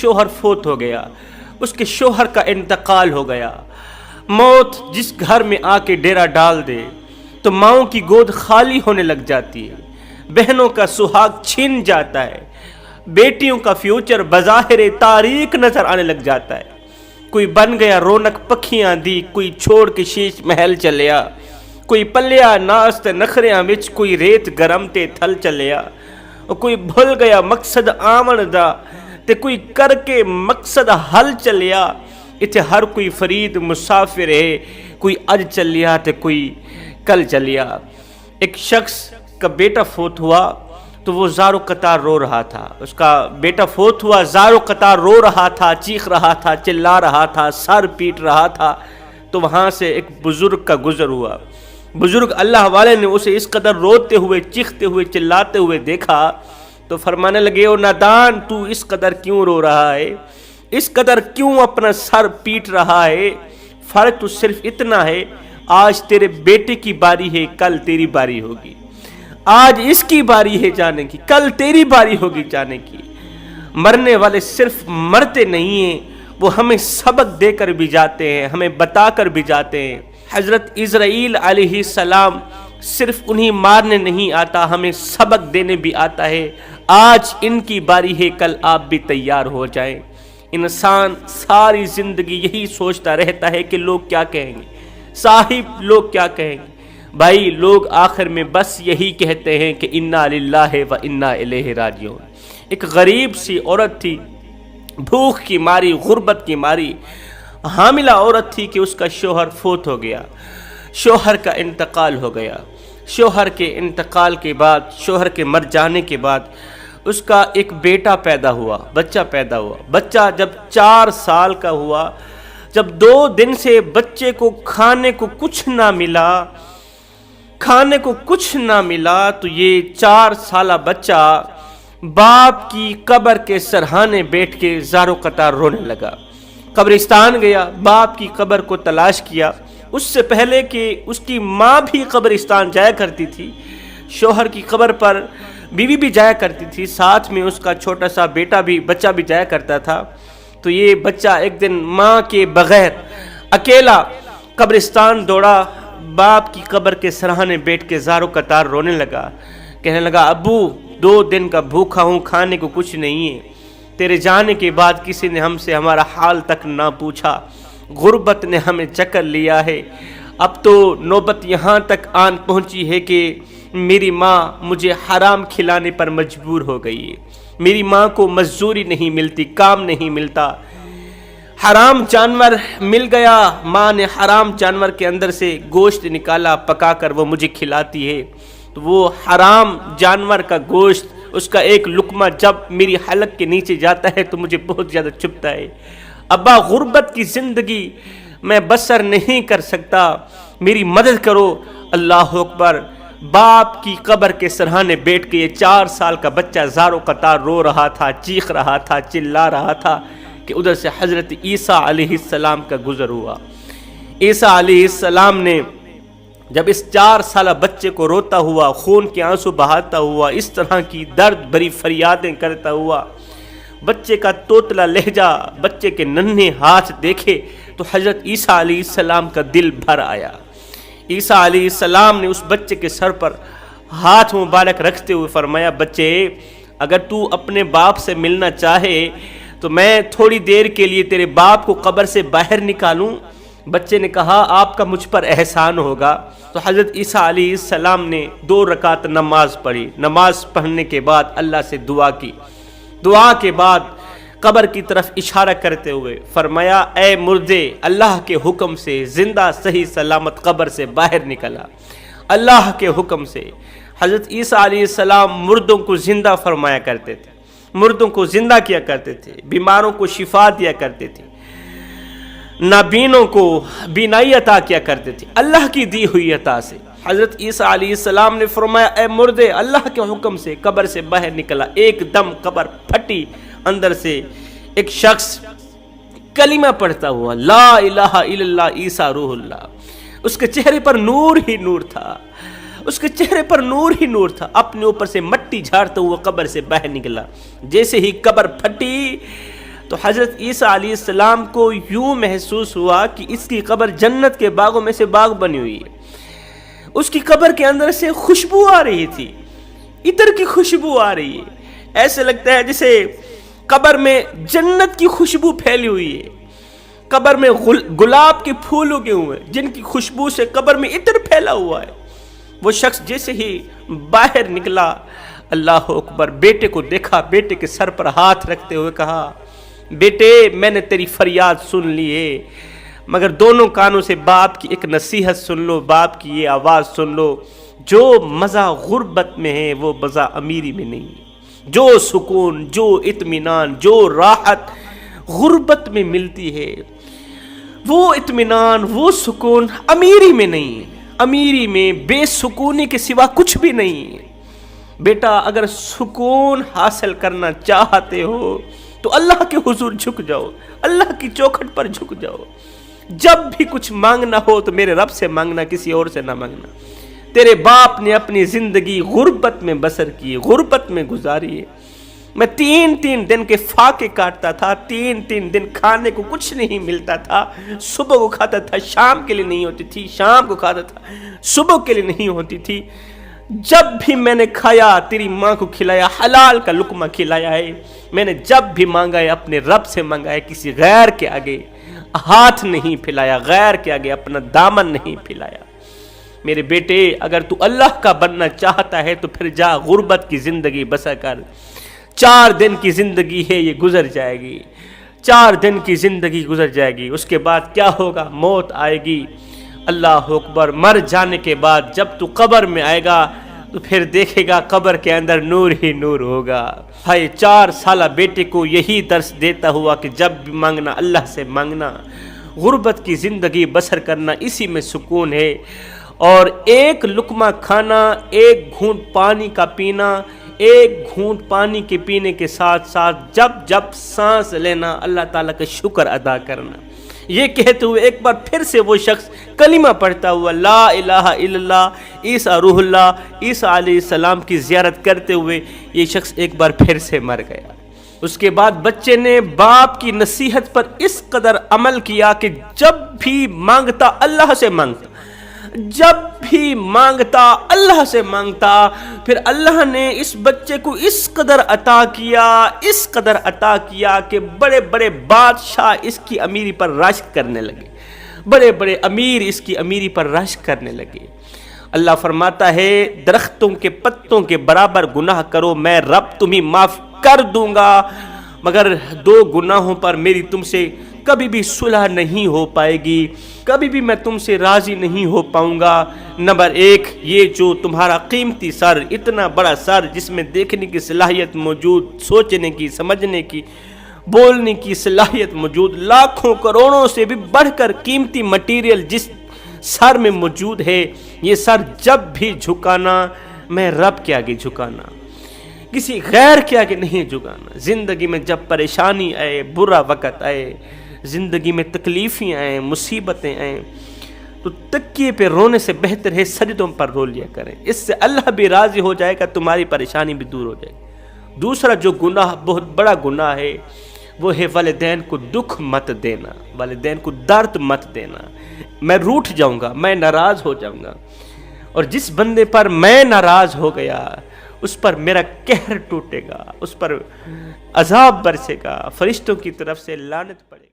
شوہر فوت ہو گیا، اس کے شوہر کا انتقال ہو گیا۔ موت جس گھر میں آ کے ڈیرا ڈال دے تو ماؤں کی گود خالی ہونے لگ جاتی ہے، بہنوں کا سہاگ چھن جاتا ہے، بیٹیوں کا فیوچر بظاہر تاریک نظر آنے لگ جاتا ہے۔ کوئی بن گیا رونق پکھیاں دی، کوئی چھوڑ کے شیش محل چلیا، کوئی پلیا ناس تے نخریاں وچ، کوئی ریت گرم تے تھل چلیا، کوئی بھول گیا مقصد آمن دا تے کوئی کر کے مقصد حل چلیا۔ اتھے ہر کوئی فرید مسافر ہے، کوئی اج چلیا تے کوئی کل چلیا۔ ایک شخص کا بیٹا فوت ہوا تو وہ زار و قطار رو رہا تھا، اس کا بیٹا فوت ہوا، زار و قطار رو رہا تھا، چیخ رہا تھا، چلا رہا تھا، سر پیٹ رہا تھا۔ تو وہاں سے ایک بزرگ کا گزر ہوا، بزرگ اللہ والے نے اسے اس قدر روتے ہوئے، چیختے ہوئے، چلاتے ہوئے دیکھا تو فرمانے لگے، او نادان، تو اس قدر کیوں رو رہا ہے، اس قدر کیوں اپنا سر پیٹ رہا ہے؟ فرق تو صرف اتنا ہے، آج تیرے بیٹے کی باری ہے، کل تیری باری ہوگی۔ آج اس کی باری ہے جانے کی، کل تیری باری ہوگی جانے کی۔ مرنے والے صرف مرتے نہیں ہیں، وہ ہمیں سبق دے کر بھی جاتے ہیں، ہمیں بتا کر بھی جاتے ہیں۔ حضرت اسرائیل علیہ السلام صرف انہیں مارنے نہیں آتا، ہمیں سبق دینے بھی آتا ہے۔ آج ان کی باری ہے، کل آپ بھی تیار ہو جائیں۔ انسان ساری زندگی یہی سوچتا رہتا ہے کہ لوگ کیا کہیں گے، صاحب لوگ کیا کہیں گے۔ بھائی لوگ آخر میں بس یہی کہتے ہیں کہ انا للہ و انا الیہ راجعون۔ ایک غریب سی عورت تھی، بھوک کی ماری، غربت کی ماری، حاملہ عورت تھی کہ اس کا شوہر فوت ہو گیا، شوہر کا انتقال ہو گیا۔ شوہر کے انتقال کے بعد، شوہر کے مر جانے کے بعد اس کا ایک بیٹا پیدا ہوا، بچہ پیدا ہوا۔ بچہ جب 4 سال کا ہوا، جب 2 دن سے بچے کو کھانے کو کچھ نہ ملا تو یہ 4 سالہ بچہ باپ کی قبر کے سرہانے بیٹھ کے زار و قطار رونے لگا۔ قبرستان گیا، باپ کی قبر کو تلاش کیا۔ اس سے پہلے کہ اس کی ماں بھی قبرستان جایا کرتی تھی، شوہر کی قبر پر بیوی بھی جایا کرتی تھی، ساتھ میں اس کا چھوٹا سا بچہ بھی جایا کرتا تھا۔ تو یہ بچہ ایک دن ماں کے بغیر اکیلا قبرستان دوڑا، باپ کی قبر کے سرہانے بیٹھ کے زار و قطار رونے لگا، کہنے لگا، ابو 2 دن کا بھوکا ہوں، کھانے کو کچھ نہیں ہے، تیرے جانے کے بعد کسی نے ہم سے ہمارا حال تک نہ پوچھا، غربت نے ہمیں چکر لیا ہے، اب تو نوبت یہاں تک آن پہنچی ہے کہ میری ماں مجھے حرام کھلانے پر مجبور ہو گئی ہے، میری ماں کو مزدوری نہیں ملتی، کام نہیں ملتا، حرام جانور مل گیا، ماں نے حرام جانور کے اندر سے گوشت نکالا، پکا کر وہ مجھے کھلاتی ہے، تو وہ حرام جانور کا گوشت، اس کا ایک لقمہ جب میری حلق کے نیچے جاتا ہے تو مجھے بہت زیادہ چبھتا ہے۔ ابا غربت کی زندگی میں بسر نہیں کر سکتا، میری مدد کرو۔ اللہ اکبر، باپ کی قبر کے سرہانے بیٹھ کے یہ 4 سال کا بچہ زار و قطار رو رہا تھا، چیخ رہا تھا، چلا رہا تھا کہ ادھر سے حضرت عیسیٰ علیہ السلام کا گزر ہوا۔ عیسیٰ علیہ السلام نے جب اس 4 سالہ بچے کو روتا ہوا، خون کے آنسو بہاتا ہوا، اس طرح کی درد بھری فریادیں کرتا ہوا، بچے کا توتلا لہجہ، بچے کے ننھے ہاتھ دیکھے تو حضرت عیسیٰ علیہ السلام کا دل بھر آیا۔ عیسیٰ علیہ السلام نے اس بچے کے سر پر ہاتھ مبارک رکھتے ہوئے فرمایا، بچے اگر تو اپنے باپ سے ملنا چاہے تو میں تھوڑی دیر کے لیے تیرے باپ کو قبر سے باہر نکالوں؟ بچے نے کہا، آپ کا مجھ پر احسان ہوگا۔ تو حضرت عیسیٰ علیہ السلام نے 2 رکعت نماز پڑھی، نماز پڑھنے کے بعد اللہ سے دعا کی، دعا کے بعد قبر کی طرف اشارہ کرتے ہوئے فرمایا، اے مردے، اللہ کے حکم سے زندہ صحیح سلامت قبر سے باہر نکلا، اللہ کے حکم سے۔ حضرت عیسیٰ علیہ السلام مردوں کو زندہ فرمایا کرتے تھے، مردوں کو زندہ کیا کرتے تھے، بیماروں کو شفا دیا کرتے تھے، نابینوں کو بینائی عطا کیا کرتے تھے اللہ کی دی ہوئی عطا سے۔ حضرت عیسیٰ علیہ السلام نے فرمایا، اے مردے، اللہ کے حکم سے قبر سے باہر نکلا، ایک دم قبر پھٹی، اندر سے ایک شخص کلمہ پڑھتا ہوا، لا الہ الا اللہ عیسیٰ روح اللہ۔ اس کے چہرے پر نور ہی نور تھا، اس کے چہرے پر نور ہی نور تھا، اپنے اوپر سے مٹی جھاڑتا ہوا قبر سے باہر نکلا۔ جیسے ہی قبر پھٹی تو تو حضرت عیسیٰ علیہ السلام کو یوں محسوس ہوا کہ اس کی قبر جنت کے باغوں میں سے باغ بنی ہوئی ہے. اس کی قبر کے اندر سے خوشبو آ رہی تھی، عطر کی خوشبو آ رہی ہے. ایسے لگتا ہے جیسے قبر میں جنت کی خوشبو پھیلی ہوئی ہے. قبر میں گلاب کے پھول اگے ہوئے جن کی خوشبو سے قبر میں عطر پھیلا ہوا ہے. وہ شخص جیسے ہی باہر نکلا، اللہ اکبر، بیٹے کو دیکھا، بیٹے کے سر پر ہاتھ رکھتے ہوئے کہا، بیٹے میں نے تیری فریاد سن لی ہے، مگر دونوں کانوں سے باپ کی ایک نصیحت سن لو، باپ کی یہ آواز سن لو، جو مزہ غربت میں ہے وہ مزہ امیری میں نہیں ہے. جو سکون، جو اطمینان، جو راحت غربت میں ملتی ہے، وہ اطمینان، وہ سکون امیری میں نہیں ہے. امیری میں بے سکونی کے سوا کچھ بھی نہیں ہے. بیٹا اگر سکون حاصل کرنا چاہتے ہو تو اللہ کے حضور جھک جاؤ، اللہ کی چوکھٹ پر جھک جاؤ. جب بھی کچھ مانگنا ہو تو میرے رب سے مانگنا، کسی اور سے نہ مانگنا. تیرے باپ نے اپنی زندگی غربت میں بسر کی، غربت میں گزاری ہے. میں 3 دن کے فاقے کاٹتا تھا، 3 دن کھانے کو کچھ نہیں ملتا تھا. صبح کو کھاتا تھا، شام کے لیے نہیں ہوتی تھی، شام کو کھاتا تھا، صبح کے لیے نہیں ہوتی تھی. جب بھی میں نے کھایا تیری ماں کو کھلایا، حلال کا لقمہ کھلایا ہے. میں نے جب بھی مانگا ہے اپنے رب سے مانگا ہے، کسی غیر کے آگے ہاتھ نہیں پھیلایا، غیر کے آگے اپنا دامن نہیں پھیلایا. میرے بیٹے اگر تو اللہ کا بننا چاہتا ہے تو پھر جا غربت کی زندگی بسر کر. 4 دن کی زندگی ہے، یہ گزر جائے گی. 4 دن کی زندگی گزر جائے گی، اس کے بعد کیا ہوگا؟ موت آئے گی. اللہ اکبر. مر جانے کے بعد جب تو قبر میں آئے گا تو پھر دیکھے گا قبر کے اندر نور ہی نور ہوگا. ہائے 4 سالہ بیٹے کو یہی درس دیتا ہوا کہ جب بھی مانگنا اللہ سے مانگنا. غربت کی زندگی بسر کرنا، اسی میں سکون ہے. اور ایک لقمہ کھانا، ایک گھونٹ پانی کا پینا، ایک گھونٹ پانی کے پینے کے ساتھ ساتھ جب سانس لینا اللہ تعالیٰ کا شکر ادا کرنا. یہ کہتے ہوئے ایک بار پھر سے وہ شخص کلمہ پڑھتا ہوا، لا الہ الا اللہ عیسیٰ روح اللہ، عیسیٰ علیہ السلام کی زیارت کرتے ہوئے یہ شخص ایک بار پھر سے مر گیا. اس کے بعد بچے نے باپ کی نصیحت پر اس قدر عمل کیا کہ جب بھی مانگتا اللہ سے مانگتا، جب بھی مانگتا اللہ سے مانگتا. پھر اللہ نے اس بچے کو اس قدر عطا کیا، اس قدر عطا کیا کہ بڑے بڑے بادشاہ اس کی امیری پر راشک کرنے لگے، بڑے بڑے امیر اس کی امیری پر راشک کرنے لگے. اللہ فرماتا ہے درختوں کے پتوں کے برابر گناہ کرو، میں رب تمہیں معاف کر دوں گا، مگر 2 گناہوں پر میری تم سے کبھی بھی صلح نہیں ہو پائے گی، کبھی بھی میں تم سے راضی نہیں ہو پاؤں گا. نمبر 1، یہ جو تمہارا قیمتی سر، اتنا بڑا سر جس میں دیکھنے کی صلاحیت موجود، سوچنے کی، سمجھنے کی، بولنے کی صلاحیت موجود، لاکھوں کروڑوں سے بھی بڑھ کر قیمتی مٹیریل جس سر میں موجود ہے، یہ سر جب بھی جھکانا میں رب کے آگے جھکانا، کسی غیر کے آگے نہیں جھکانا. زندگی میں جب پریشانی آئے، برا وقت آئے، زندگی میں تکلیفیں آئیں، مصیبتیں آئیں، تو تکیے پہ رونے سے بہتر ہے سجدوں پر رو لیا کریں. اس سے اللہ بھی راضی ہو جائے گا، تمہاری پریشانی بھی دور ہو جائے گی. دوسرا جو گناہ بہت بڑا گناہ ہے وہ ہے والدین کو دکھ مت دینا، والدین کو درد مت دینا. میں روٹھ جاؤں گا، میں ناراض ہو جاؤں گا، اور جس بندے پر میں ناراض ہو گیا اس پر میرا قہر ٹوٹے گا، اس پر عذاب برسے گا، فرشتوں کی طرف سے لعنت پڑے گی.